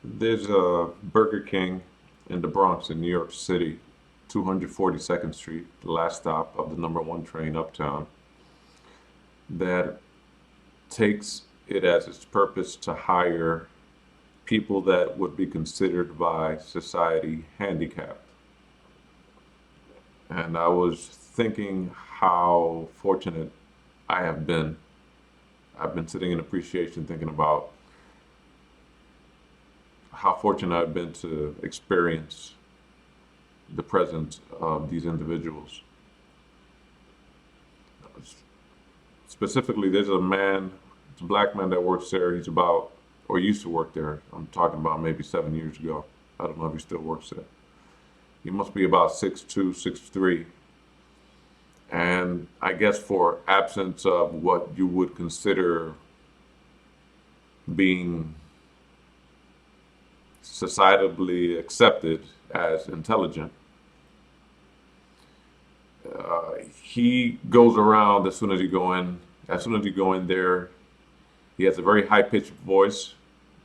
There's a Burger King in the Bronx in New York City, 242nd Street, the last stop of the number one train uptown, that takes it as its purpose to hire people that would be considered by society handicapped. And I was thinking how fortunate I have been. I've been sitting in appreciation thinking about how fortunate I've been to experience the presence of these individuals. Specifically, there's a man, it's a black man that works there. He's about, or used to work there. I'm talking about maybe 7 years ago. I don't know if he still works there. He must be about 6'2", 6'3". And I guess for absence of what you would consider being societally accepted as intelligent, he goes around as soon as you go in there, he has a very high pitched voice,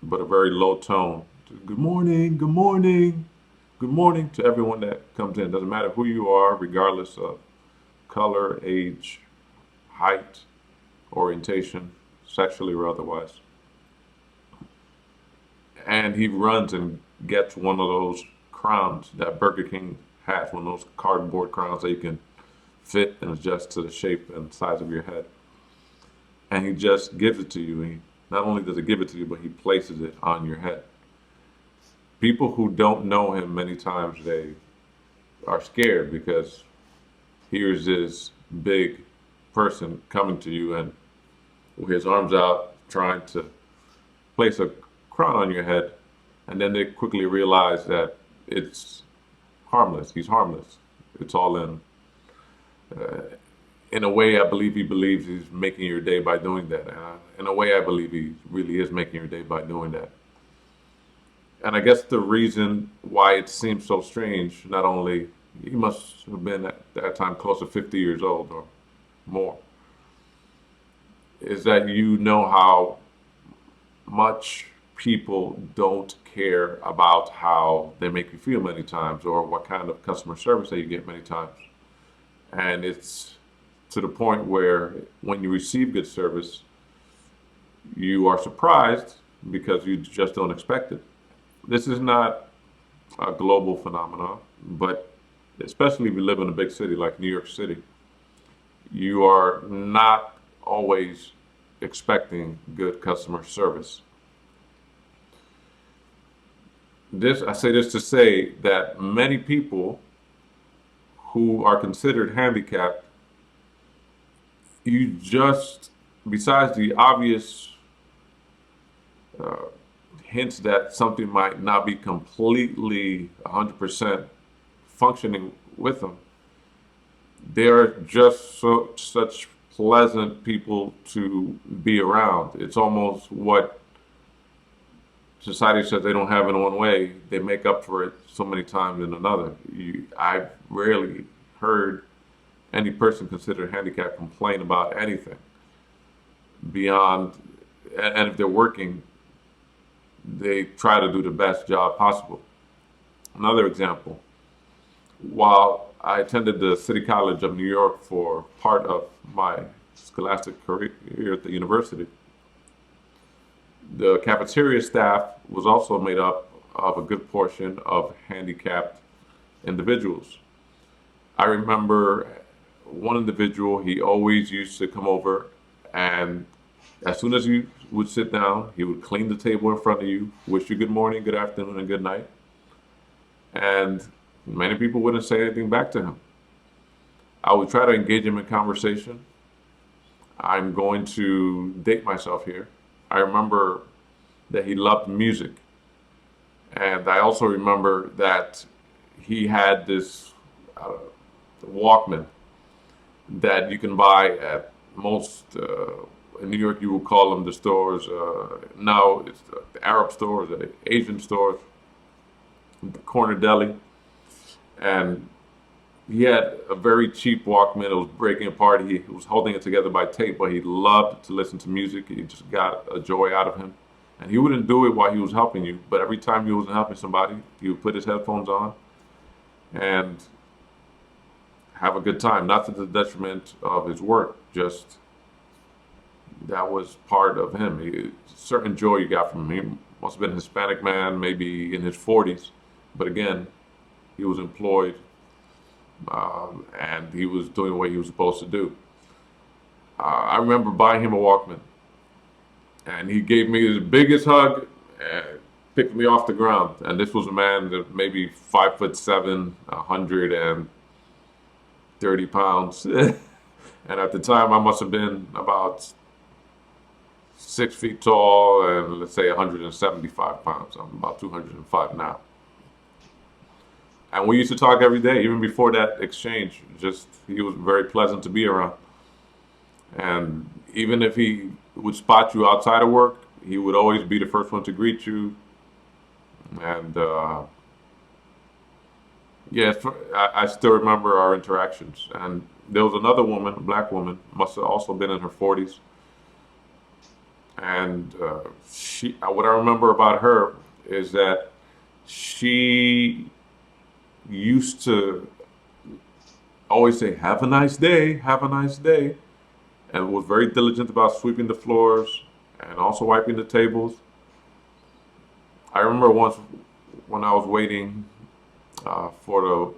but a very low tone. Good morning, good morning, good morning to everyone that comes in. Doesn't matter who you are, regardless of color, age, height, orientation, sexually or otherwise. And he runs and gets one of those crowns that Burger King has, one of those cardboard crowns that you can fit and adjust to the shape and size of your head. And he just gives it to you. He not only does he give it to you, but he places it on your head. People who don't know him, many times they are scared because here's this big person coming to you and with his arms out trying to place a crown on your head, and then they quickly realize that it's harmless. He's harmless. It's all uh, in a way. I believe he believes he's making your day by doing that. In a way, I believe he really is making your day by doing that. And I guess the reason why it seems so strange, not only he must have been at that time close to 50 years old or more, is that you know how much people don't care about how they make you feel many times or what kind of customer service that you get many times. And it's to the point where when you receive good service, you are surprised because you just don't expect it. This is not a global phenomenon, but especially if you live in a big city like New York City, you are not always expecting good customer service. I say this to say that many people who are considered handicapped, you just, besides the obvious uh, hints that something might not be completely 100% functioning with them, they're just such pleasant people to be around. It's almost what society says they don't have in one way, they make up for it so many times in another. I've rarely heard any person considered handicapped complain about anything beyond, and if they're working, they try to do the best job possible. Another example, while I attended the City College of New York for part of my scholastic career here at the university, the cafeteria staff was also made up of a good portion of handicapped individuals. I remember one individual, he always used to come over, and as soon as you would sit down, he would clean the table in front of you, wish you good morning, good afternoon, and good night. And many people wouldn't say anything back to him. I would try to engage him in conversation. I'm going to date myself here. I remember that he loved music. And I also remember that he had this uh, Walkman that you can buy at most, in New York, you would call them the stores. Now it's the Arab stores, the Asian stores, the corner deli. And he had a very cheap Walkman. It was breaking apart. He was holding it together by tape, but he loved to listen to music. He just got a joy out of him. And he wouldn't do it while he was helping you, but every time he wasn't helping somebody, he would put his headphones on and have a good time, not to the detriment of his work. Just that was part of him. Certain joy you got from him. He must have been a Hispanic man, maybe in his 40s, but again, he was employed, and he was doing what he was supposed to do. I remember buying him a Walkman, and he gave me his biggest hug and picked me off the ground. And this was a man that maybe 5'7", 130 pounds. And at the time, I must have been about 6 feet tall and let's say 175 pounds. I'm about 205 now. And we used to talk every day, even before that exchange. Just he was very pleasant to be around. And even if he would spot you outside of work, he would always be the first one to greet you. And yes, I still remember our interactions. And there was another woman, a black woman, must have also been in her 40s. And what I remember about her is that she used to always say, "Have a nice day, have a nice day," and was very diligent about sweeping the floors and also wiping the tables. I remember once when I was waiting for the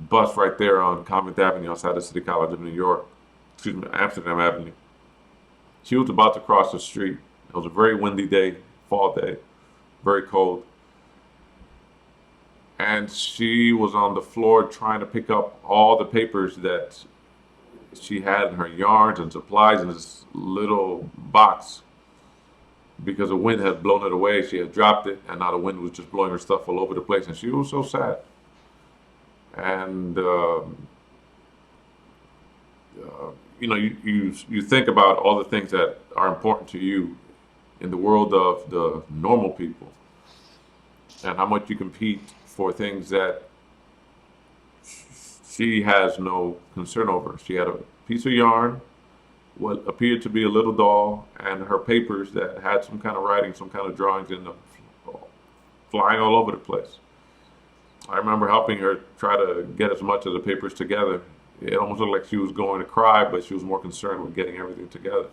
bus right there on Convent Avenue outside the City College of New York, excuse me, Amsterdam Avenue. She was about to cross the street. It was a very windy day, fall day, very cold. And she was on the floor trying to pick up all the papers that she had in her yarns and supplies in this little box because the wind had blown it away. She had dropped it, and now the wind was just blowing her stuff all over the place. And she was so sad. And you think about all the things that are important to you in the world of the normal people, and how much you compete for things that she has no concern over. She had a piece of yarn, what appeared to be a little doll, and her papers that had some kind of writing, some kind of drawings in them, flying all over the place. I remember helping her try to get as much of the papers together. It almost looked like she was going to cry, but she was more concerned with getting everything together.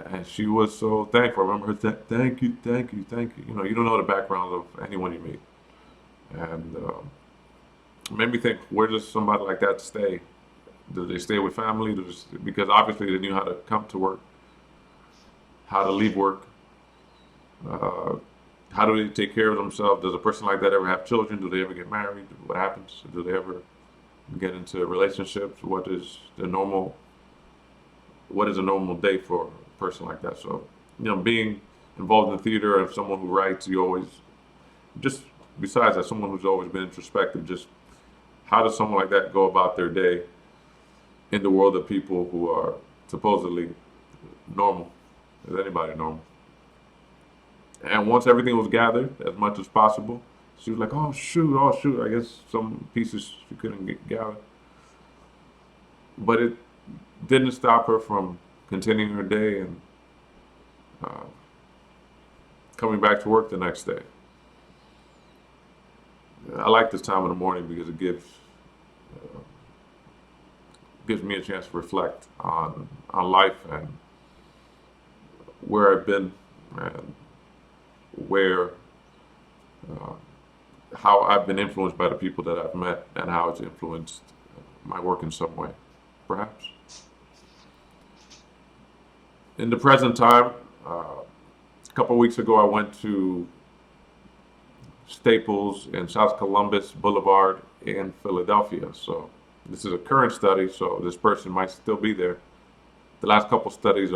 And she was so thankful. I remember her, thank you, thank you, thank you. You don't know the background of anyone you meet. And it made me think, where does somebody like that stay? Do they stay with family? Because obviously they knew how to come to work, how to leave work, uh, how do they take care of themselves? Does a person like that ever have children? Do they ever get married? What happens? Do they ever get into relationships? What is a normal day for a person like that? So, being involved in the theater and someone who writes, you always just besides that, someone who's always been introspective, just how does someone like that go about their day in the world of people who are supposedly normal? Is anybody normal? And once everything was gathered as much as possible, she was like, "Oh shoot, oh shoot." I guess some pieces she couldn't get gathered, but it didn't stop her from continuing her day and uh, coming back to work the next day. I like this time in the morning because it gives me a chance to reflect on life and where I've been and where uh, how I've been influenced by the people that I've met and how it's influenced my work in some way, perhaps. In the present time, a couple of weeks ago, I went to Staples in South Columbus Boulevard in Philadelphia. So this is a current study, so this person might still be there. The last couple stories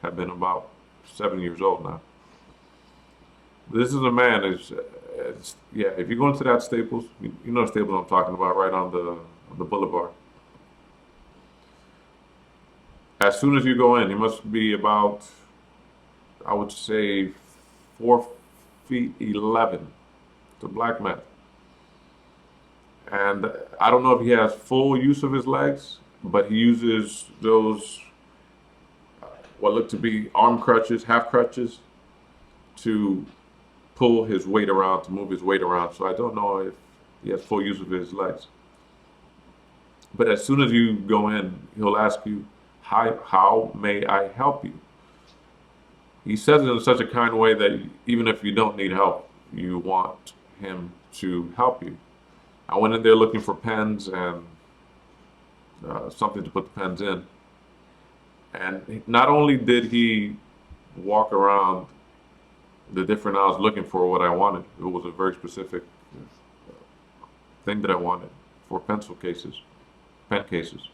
have been about 7 years old now. This is a man. Yeah. If you go into that Staples, you know Staples I'm talking about, right on the boulevard. As soon as you go in, he must be about, I would say, 4'11". It's a black man, and I don't know if he has full use of his legs, but he uses those what looked to be arm crutches, half crutches, to pull his weight around, to move his weight around. So I don't know if he has full use of his legs. But as soon as you go in, he'll ask you, how may I help you? He says it in such a kind way that even if you don't need help, you want him to help you. I went in there looking for pens and something to put the pens in. And not only did he walk around the different aisles looking for what I wanted, it was a very specific thing that I wanted for pencil cases, pen cases.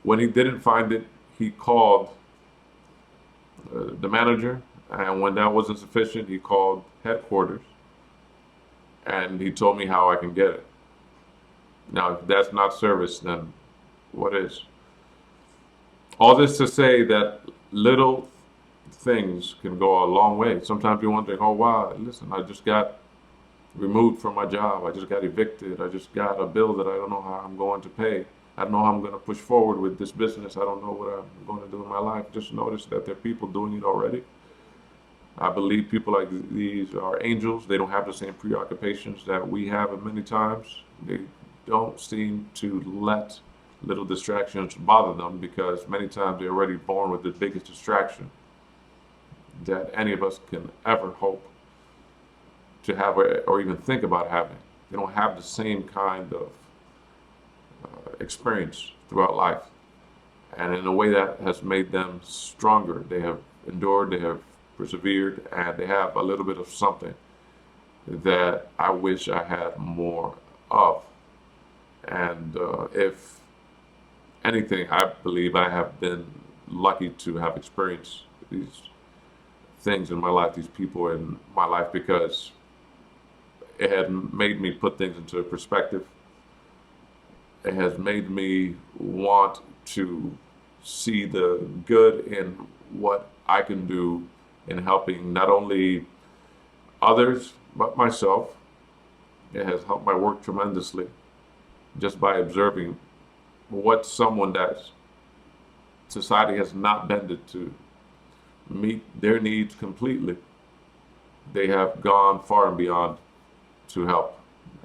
When he didn't find it, he called the manager, and when that wasn't sufficient, he called headquarters, and he told me how I can get it. Now, if that's not service, then what is? All this to say that little things can go a long way. Sometimes you're wondering, oh wow, listen, I just got removed from my job. I just got evicted. I just got a bill that I don't know how I'm going to pay. I don't know how I'm going to push forward with this business. I don't know what I'm going to do in my life. Just notice that there are people doing it already. I believe people like these are angels. They don't have the same preoccupations that we have, and many times they don't seem to let little distractions bother them, because many times they're already born with the biggest distraction that any of us can ever hope to have or even think about having. They don't have the same kind of experience throughout life. And in a way that has made them stronger. They have endured, they have persevered, and they have a little bit of something that I wish I had more of. And if anything, I believe I have been lucky to have experienced these things in my life, these people in my life, because it had made me put things into perspective. It has made me want to see the good in what I can do in helping not only others, but myself. It has helped my work tremendously just by observing what someone that society has not bended to meet their needs completely. They have gone far and beyond to help.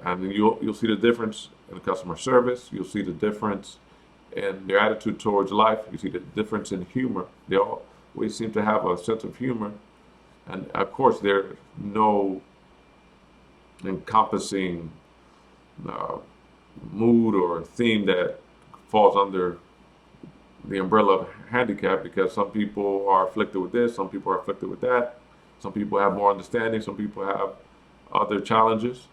And you'll see the difference in customer service. You'll see the difference in their attitude towards life. You see the difference in humor. They always seem to have a sense of humor. And of course, there's no encompassing mood or theme that falls under the umbrella of handicap, because some people are afflicted with this, some people are afflicted with that, some people have more understanding, some people have other challenges.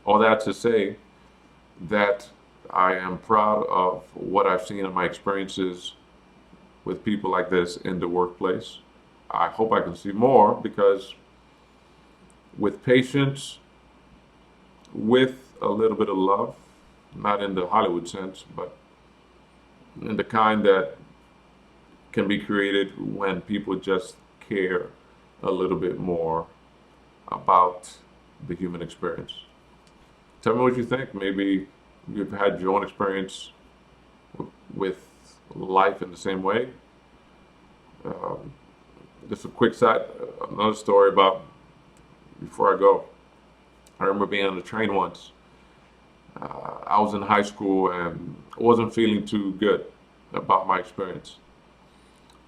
All that to say that I am proud of what I've seen in my experiences with people like this in the workplace. I hope I can see more, because with patience, with a little bit of love, not in the Hollywood sense, but in the kind that can be created when people just care a little bit more about the human experience. Tell me what you think. Maybe you've had your own experience with life in the same way. Um, just a quick side, another story about before I go. I remember being on the train once. I was in high school and wasn't feeling too good about my experience.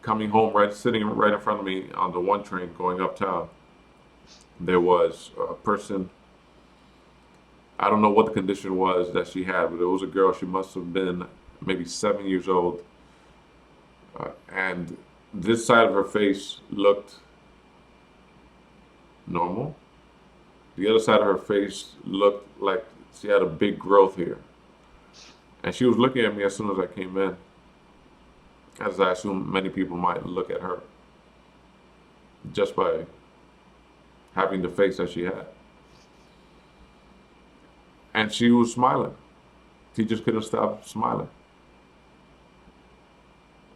Coming home, sitting right in front of me on the one train going uptown, there was a person. I don't know what the condition was that she had, but it was a girl. She must have been maybe 7 years old. And this side of her face looked normal. The other side of her face looked like she had a big growth here. And she was looking at me as soon as I came in, as I assume many people might look at her, just by having the face that she had. And she was smiling. She just couldn't stop smiling.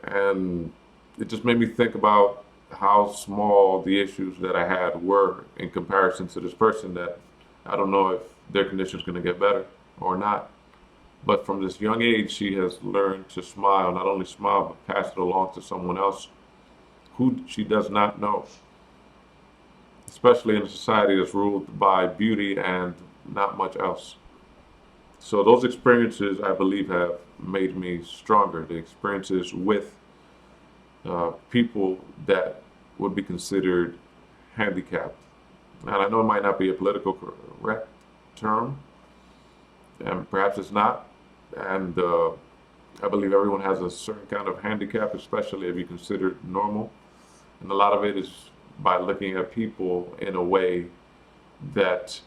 And it just made me think about how small the issues that I had were in comparison to this person that I don't know if their condition is going to get better or not. But from this young age, she has learned to smile, not only smile, but pass it along to someone else who she does not know, especially in a society that's ruled by beauty and not much else. So those experiences, I believe, have made me stronger. The experiences with people that would be considered handicapped. And I know it might not be a political correct term, and perhaps it's not. And I believe everyone has a certain kind of handicap, especially if you consider it normal. And a lot of it is by looking at people in a way that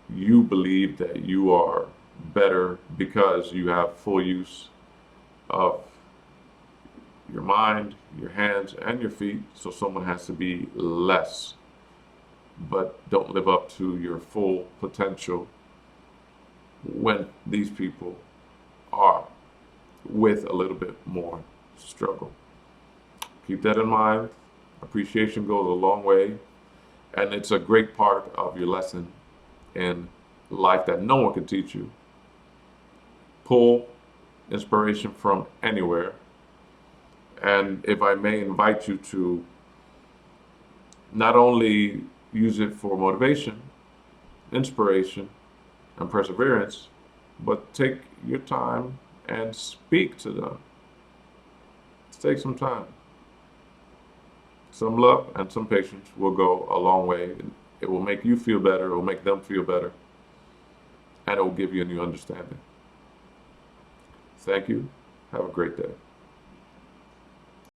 you believe that you are better because you have full use of your mind, your hands, and your feet. So someone has to be less, but don't live up to your full potential when these people are with a little bit more struggle. Keep that in mind. Appreciation goes a long way, and it's a great part of your lesson in life that no one can teach you. Pull inspiration from anywhere. And if I may invite you to not only use it for motivation, inspiration, and perseverance, but take your time and speak to them. Take some time. Some love and some patience will go a long way. It will make you feel better, it will make them feel better, and it will give you a new understanding. Thank you. Have a great day.